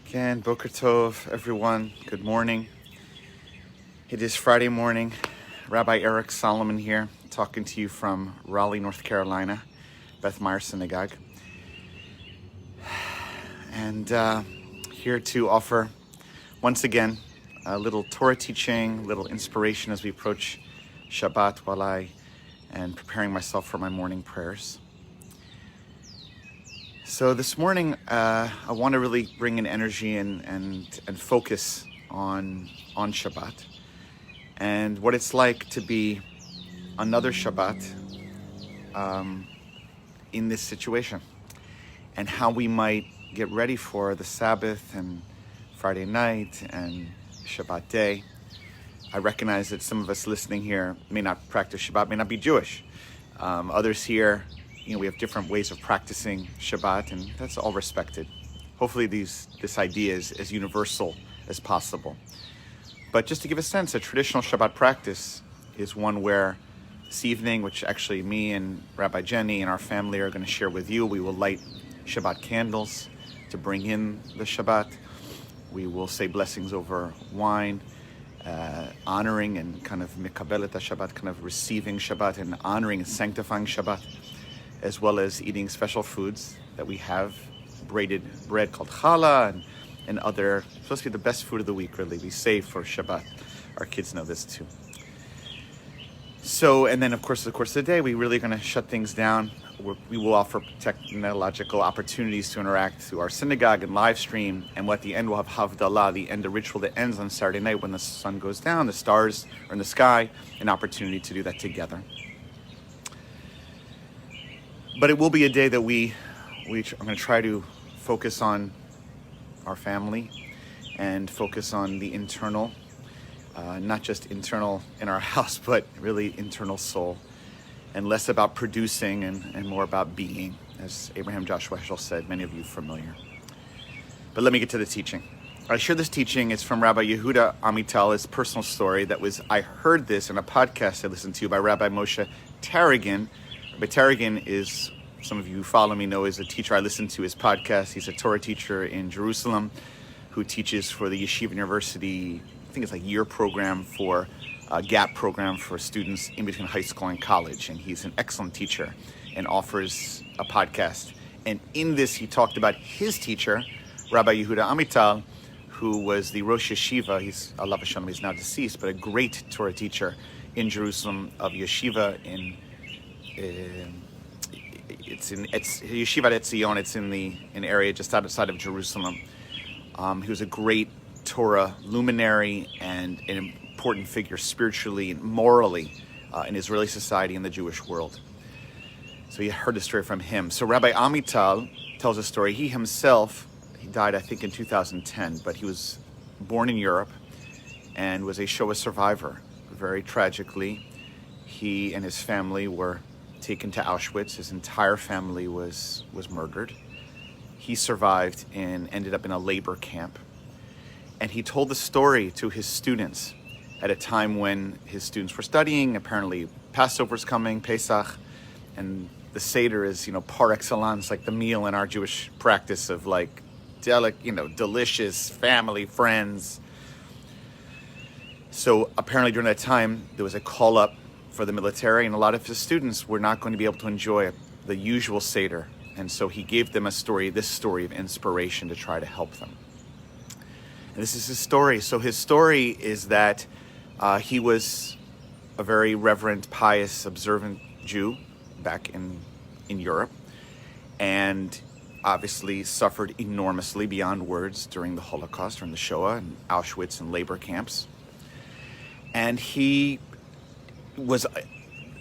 Again, Boker Tov, everyone. Good morning. It is Friday morning. Rabbi Eric Solomon here, talking to you from Raleigh, North Carolina, Beth Meyer Synagogue. And here to offer, once again, a little Torah teaching, little inspiration as we approach Shabbat while I am preparing myself for my morning prayers. So this morning, I want to really bring in energy and focus on Shabbat and what it's like to be another Shabbat in this situation, and how we might get ready for the Sabbath and Friday night and Shabbat day. I recognize that some of us listening here may not practice Shabbat, may not be Jewish. Others here, we have different ways of practicing Shabbat, and that's all respected. Hopefully this idea is as universal as possible. But just to give a sense, a traditional Shabbat practice is one where this evening, which actually me and Rabbi Jenny and our family are going to share with you, we will light Shabbat candles to bring in the Shabbat. We will say blessings over wine, honoring and kind of mikabelet Shabbat, kind of receiving Shabbat and honoring and sanctifying Shabbat, as well as eating special foods that we have, braided bread called challah and other, supposed to be the best food of the week, really. We save for Shabbat. Our kids know this too. So, and then of course, the course of the day, we really are going to shut things down. We will offer technological opportunities to interact through our synagogue and live stream. And at the end, we'll have Havdalah, the end, the ritual that ends on Saturday night when the sun goes down, the stars are in the sky, an opportunity to do that together. But it will be a day that I'm going to try to focus on our family and focus on the internal, not just internal in our house, but really internal soul, and less about producing and more about being, as Abraham Joshua Heschel said, many of you familiar. But let me get to the teaching. I share this teaching. It's from Rabbi Yehuda Amital, his personal story. I heard this in a podcast I listened to by Rabbi Moshe Tarragon. Rabbi Tarragon is, some of you who follow me know, is a teacher. I listen to his podcast. He's a Torah teacher in Jerusalem who teaches for the Yeshiva University, I think it's like year program for GAP program for students in between high school and college. And he's an excellent teacher and offers a podcast. And in this, he talked about his teacher, Rabbi Yehuda Amital, who was the Rosh Yeshiva. He's, Allah Hashem, he's now deceased, but a great Torah teacher in Jerusalem of Yeshiva it's Yeshiva at Etzion. It's in an area just outside of Jerusalem. He was a great Torah luminary and an important figure spiritually and morally in Israeli society and the Jewish world. So you heard the story from him. So Rabbi Amital tells a story. He died, I think, in 2010, but he was born in Europe and was a Shoah survivor. Very tragically, he and his family were taken to Auschwitz. His entire family was murdered. He survived and ended up in a labor camp. And he told the story to his students at a time when his students were studying. Apparently Passover's coming, Pesach, and the Seder is, par excellence, like the meal in our Jewish practice of like delicious family, friends. So apparently during that time, there was a call up for the military, and a lot of his students were not going to be able to enjoy the usual Seder. And so he gave them this story of inspiration to try to help them. And this is his story. So his story is that he was a very reverent, pious, observant Jew back in Europe, and obviously suffered enormously beyond words during the Holocaust, during the Shoah and Auschwitz and labor camps. And he was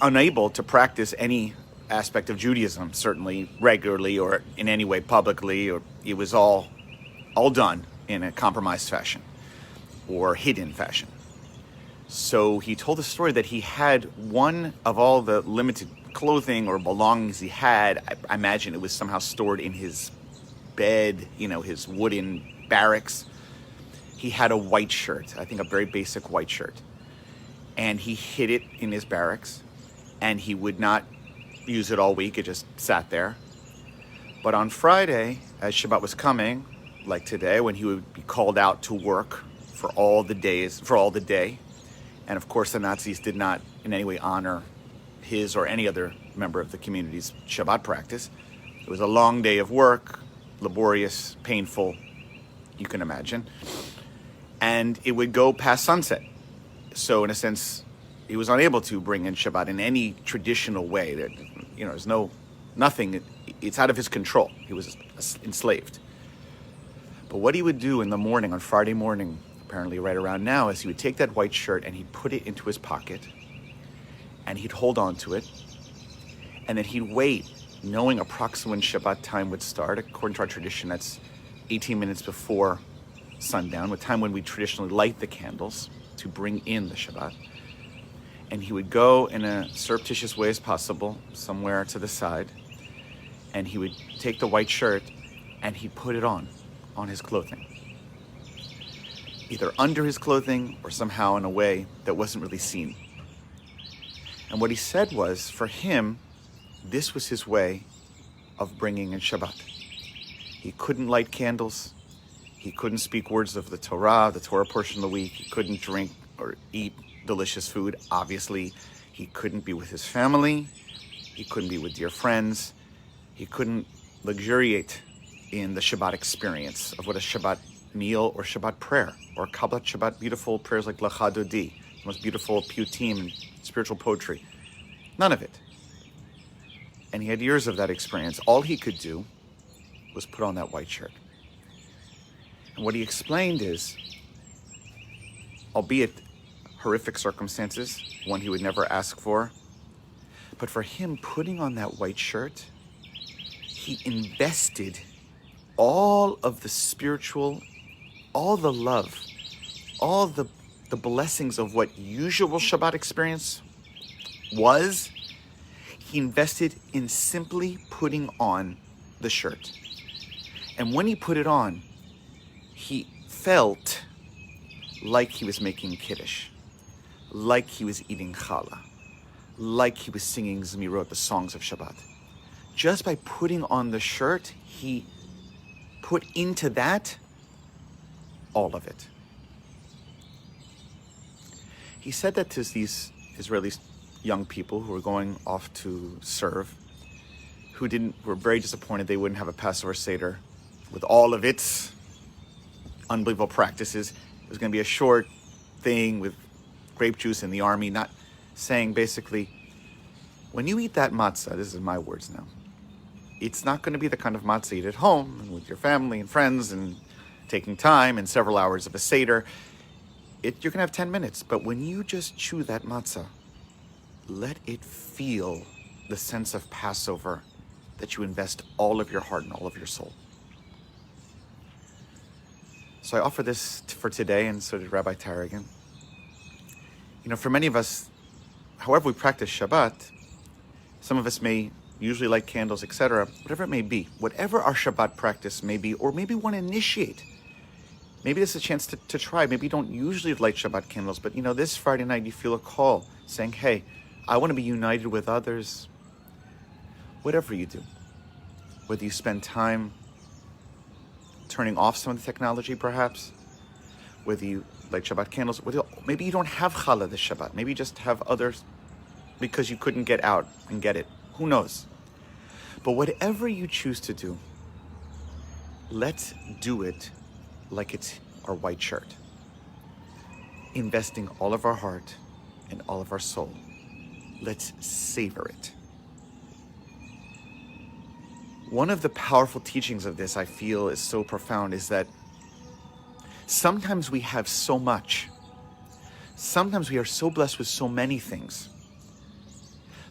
unable to practice any aspect of Judaism, certainly regularly or in any way publicly, or it was all done in a compromised fashion or hidden fashion. So he told the story that he had one of all the limited clothing or belongings he had. I imagine it was somehow stored in his bed, his wooden barracks. He had a white shirt, I think a very basic white shirt. And he hid it in his barracks, and he would not use it all week. It just sat there. But on Friday, as Shabbat was coming, like today, when he would be called out to work for all the day. And of course, the Nazis did not in any way honor his or any other member of the community's Shabbat practice. It was a long day of work, laborious, painful, you can imagine. And it would go past sunset. So in a sense, he was unable to bring in Shabbat in any traditional way. That, there's nothing, it's out of his control. He was enslaved. But what he would do in the morning, on Friday morning, apparently right around now, is he would take that white shirt and he'd put it into his pocket and he'd hold on to it, and then he'd wait, knowing approximately when Shabbat time would start. According to our tradition, that's 18 minutes before sundown, the time when we traditionally light the candles to bring in the Shabbat. And he would go in a surreptitious way as possible, somewhere to the side, and he would take the white shirt and he'd put it on his clothing, either under his clothing or somehow in a way that wasn't really seen. And what he said was, for him, this was his way of bringing in Shabbat. He couldn't light candles. He couldn't speak words of the Torah portion of the week. He couldn't drink or eat delicious food. Obviously, he couldn't be with his family. He couldn't be with dear friends. He couldn't luxuriate in the Shabbat experience of what a Shabbat meal or Shabbat prayer or Kabbalat Shabbat, beautiful prayers like Lecha Dodi, the most beautiful piyutim and spiritual poetry. None of it. And he had years of that experience. All he could do was put on that white shirt. And what he explained is, albeit horrific circumstances, one he would never ask for, but for him, putting on that white shirt, he invested all of the spiritual, all the love, all the blessings of what usual Shabbat experience was. He invested in simply putting on the shirt. And when he put it on, he felt like he was making Kiddush, like he was eating challah, like he was singing Zmirot, the songs of Shabbat. Just by putting on the shirt, he put into that all of it. He said that to these Israeli young people who were going off to serve, who were very disappointed they wouldn't have a Passover Seder with all of its unbelievable practices. It was going to be a short thing with grape juice in the army, not saying basically, when you eat that matzah, this is my words now, it's not going to be the kind of matzah you eat at home and with your family and friends and taking time and several hours of a Seder. You're going to have 10 minutes, but when you just chew that matzah, let it feel the sense of Passover that you invest all of your heart and all of your soul. So I offer this for today, and so did Rabbi Tarragon. For many of us, however we practice Shabbat, some of us may usually light candles, etc., whatever it may be, whatever our Shabbat practice may be, or maybe want to initiate. Maybe this is a chance to try. Maybe you don't usually light Shabbat candles, but this Friday night you feel a call saying, hey, I want to be united with others. Whatever you do, whether you spend time turning off some of the technology perhaps, whether you light Shabbat candles, maybe you don't have challah this Shabbat, maybe you just have others because you couldn't get out and get it. Who knows? But whatever you choose to do, let's do it like it's our white shirt, investing all of our heart and all of our soul. Let's savor it. One of the powerful teachings of this, I feel, is so profound, is that sometimes we have so much. Sometimes we are so blessed with so many things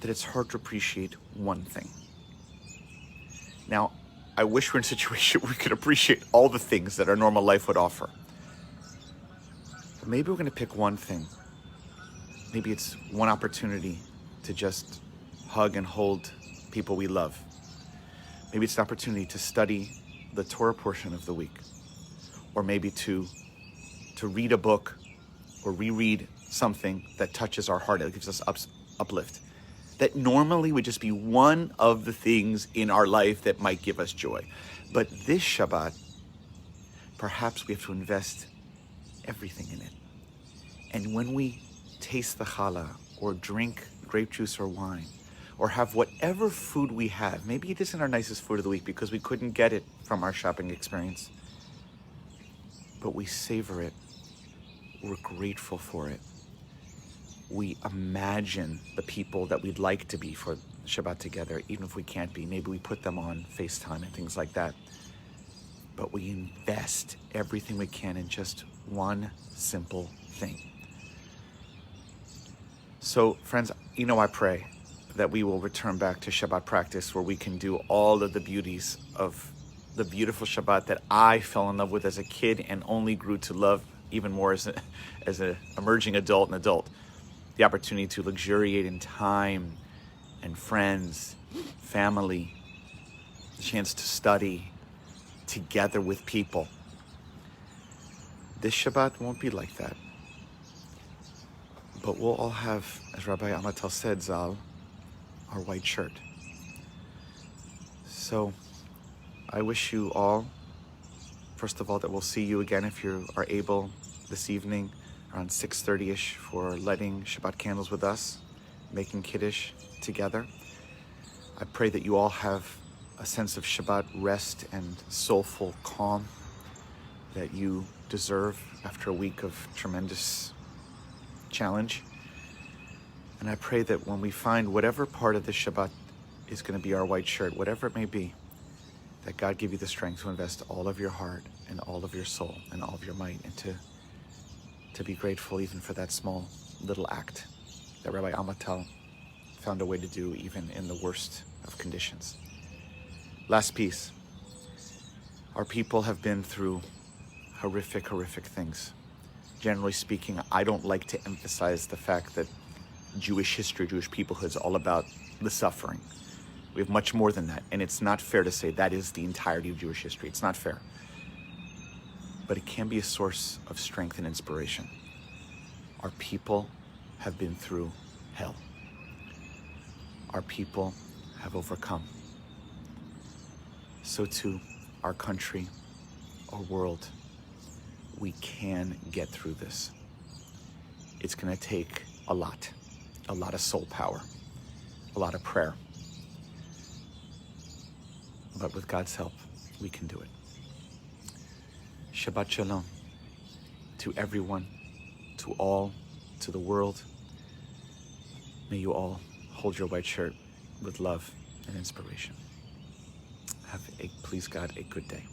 that it's hard to appreciate one thing. Now, I wish we're in a situation where we could appreciate all the things that our normal life would offer. But maybe we're going to pick one thing. Maybe it's one opportunity to just hug and hold people we love. Maybe it's an opportunity to study the Torah portion of the week. Or maybe to read a book or reread something that touches our heart, that gives us uplift. That normally would just be one of the things in our life that might give us joy. But this Shabbat, perhaps we have to invest everything in it. And when we taste the challah, or drink grape juice or wine, or have whatever food we have, maybe it isn't our nicest food of the week because we couldn't get it from our shopping experience, but we savor it, we're grateful for it. We imagine the people that we'd like to be for Shabbat together, even if we can't be. Maybe we put them on FaceTime and things like that. But we invest everything we can in just one simple thing. So, friends, I pray that we will return back to Shabbat practice where we can do all of the beauties of the beautiful Shabbat that I fell in love with as a kid and only grew to love even more as an emerging adult and adult. The opportunity to luxuriate in time and friends, family, the chance to study together with people. This Shabbat won't be like that. But we'll all have, as Rabbi Amital said, Zal, our white shirt. So I wish you all, first of all, that we'll see you again if you are able this evening around 6:30ish for lighting Shabbat candles with us, making Kiddush together. I pray that you all have a sense of Shabbat rest and soulful calm that you deserve after a week of tremendous challenge. And I pray that when we find whatever part of the Shabbat is going to be our white shirt, whatever it may be, that God give you the strength to invest all of your heart and all of your soul and all of your might, and to be grateful even for that small little act that Rabbi Amital found a way to do even in the worst of conditions. Last piece. Our people have been through horrific things. Generally speaking, I don't like to emphasize the fact that Jewish history, Jewish peoplehood is all about the suffering. We have much more than that, and it's not fair to say that is the entirety of Jewish history. It's not fair. But it can be a source of strength and inspiration. Our people have been through hell. Our people have overcome. So too, our country, our world, we can get through this. It's going to take a lot of soul power, a lot of prayer. But with God's help, we can do it. Shabbat Shalom to everyone, to all, to the world. May you all hold your white shirt with love and inspiration. Have, please God, a good day.